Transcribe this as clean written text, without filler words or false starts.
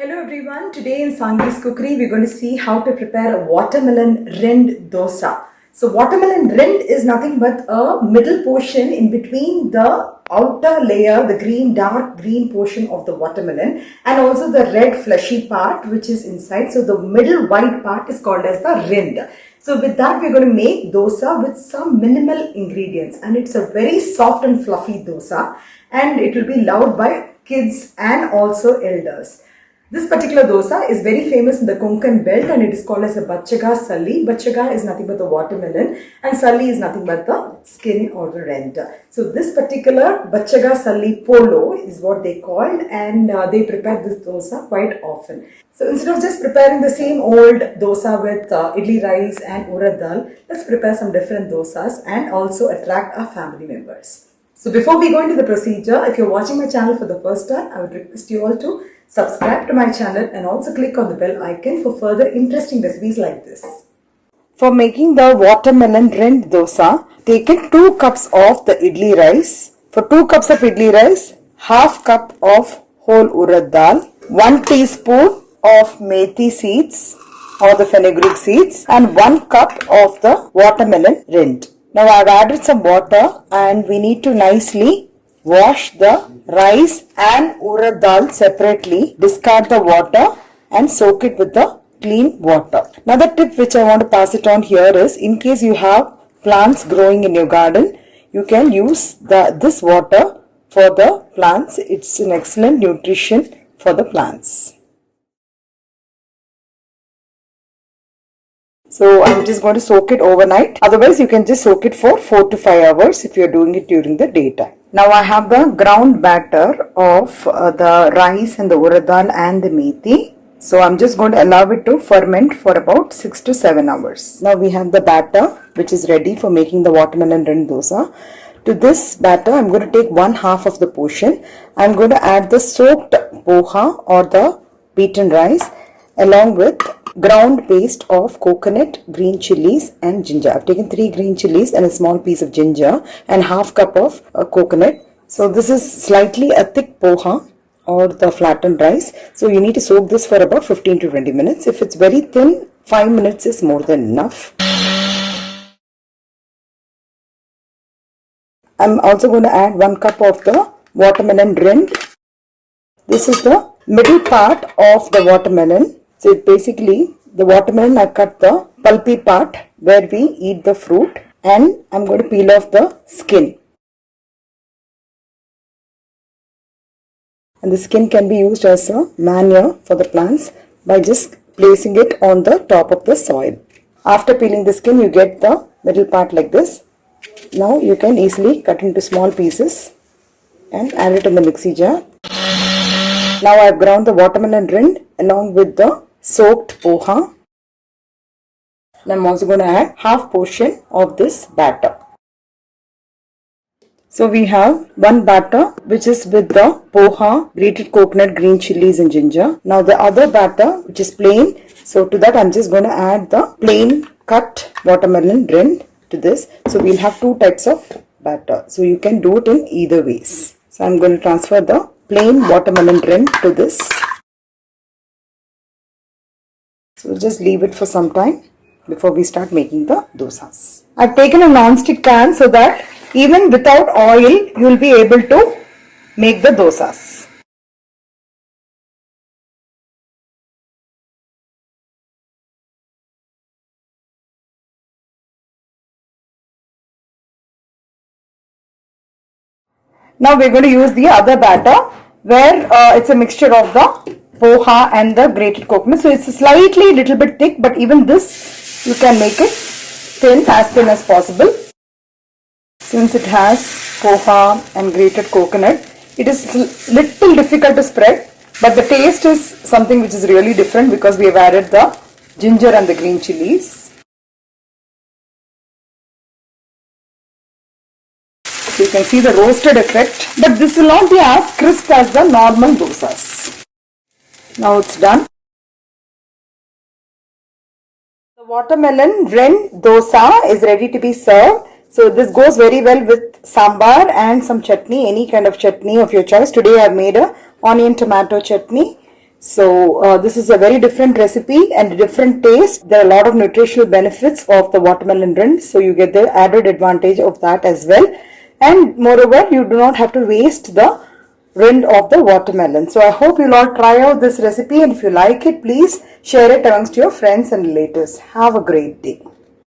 Hello everyone, today in Sangi's Cookery we're going to see how to prepare a watermelon rind dosa. So watermelon rind is nothing but a middle portion in between the outer layer, the green, dark green portion of the watermelon, and also the red fleshy part which is inside. So the middle white part is called as the rind. So with that we're going to make dosa with some minimal ingredients, and it's a very soft and fluffy dosa, and it will be loved by kids and also elders. This particular dosa is very famous in the Konkan belt, and it is called as a Bachchaga Salli. Bachchaga is nothing but the watermelon and Salli is nothing but the skin or the rind. So this particular Bachchaga Salli polo is what they called, and they prepare this dosa quite often. So instead of just preparing the same old dosa with idli rice and urad dal, let's prepare some different dosas and also attract our family members. So before we go into the procedure, if you're watching my channel for the first time, I would request you all to subscribe to my channel and also click on the bell icon for further interesting recipes like this. For making the watermelon rind dosa, take in 2 cups of the idli rice. For 2 cups of idli rice, half cup of whole urad dal, 1 teaspoon of methi seeds or the fenugreek seeds, and 1 cup of the watermelon rind. Now I have added some water, and we need to nicely wash the rice and urad dal separately, discard the water and soak it with the clean water. Another tip which I want to pass it on here is, in case you have plants growing in your garden, you can use this water for the plants. It's an excellent nutrition for the plants. So I'm just going to soak it overnight. Otherwise you can just soak it for 4 to 5 hours if you're doing it during the daytime. Now I have the ground batter of the rice and the urad dal and the methi. So I'm just going to allow it to ferment for about 6 to 7 hours. Now we have the batter which is ready for making the watermelon rind dosa. To this batter I'm going to take 1/2 of the portion. I'm going to add the soaked poha or the beaten rice along with ground paste of coconut, green chilies and ginger. I've taken 3 green chilies and a small piece of ginger and half cup of coconut. So this is slightly a thick poha or the flattened rice. So you need to soak this for about 15 to 20 minutes. If it's very thin, 5 minutes is more than enough. I'm also going to add 1 cup of the watermelon rind. This is the middle part of the watermelon. So basically the watermelon, I cut the pulpy part where we eat the fruit, and I'm going to peel off the skin. And the skin can be used as a manure for the plants by just placing it on the top of the soil. After peeling the skin, you get the middle part like this. Now you can easily cut into small pieces and add it in the mixie jar. Now I have ground the watermelon rind along with the soaked poha. And I'm also going to add half portion of this batter. So we have one batter which is with the poha, grated coconut, green chilies and ginger. Now the other batter which is plain. So to that I'm just going to add the plain cut watermelon rind to this. So we'll have 2 types of batter. So you can do it in either ways. So I'm going to transfer the plain watermelon rind to this. So we'll just leave it for some time before we start making the dosas. I've taken a non-stick pan so that even without oil you will be able to make the dosas. Now we're going to use the other batter where it's a mixture of the poha and the grated coconut. So it's slightly little bit thick, but even this you can make it thin, as thin as possible. Since it has poha and grated coconut, it is little difficult to spread, but the taste is something which is really different because we have added the ginger and the green chilies. So you can see the roasted effect, but this will not be as crisp as the normal dosas. Now it's done. The watermelon rind dosa is ready to be served. So this goes very well with sambar and some chutney, any kind of chutney of your choice. Today I have made a onion tomato chutney. So this is a very different recipe and different taste. There are a lot of nutritional benefits of the watermelon rind, so you get the added advantage of that as well. And moreover, you do not have to waste the rind of the watermelon. So I hope you'll all try out this recipe, and if you like it, please share it amongst your friends and relatives. Have a great day.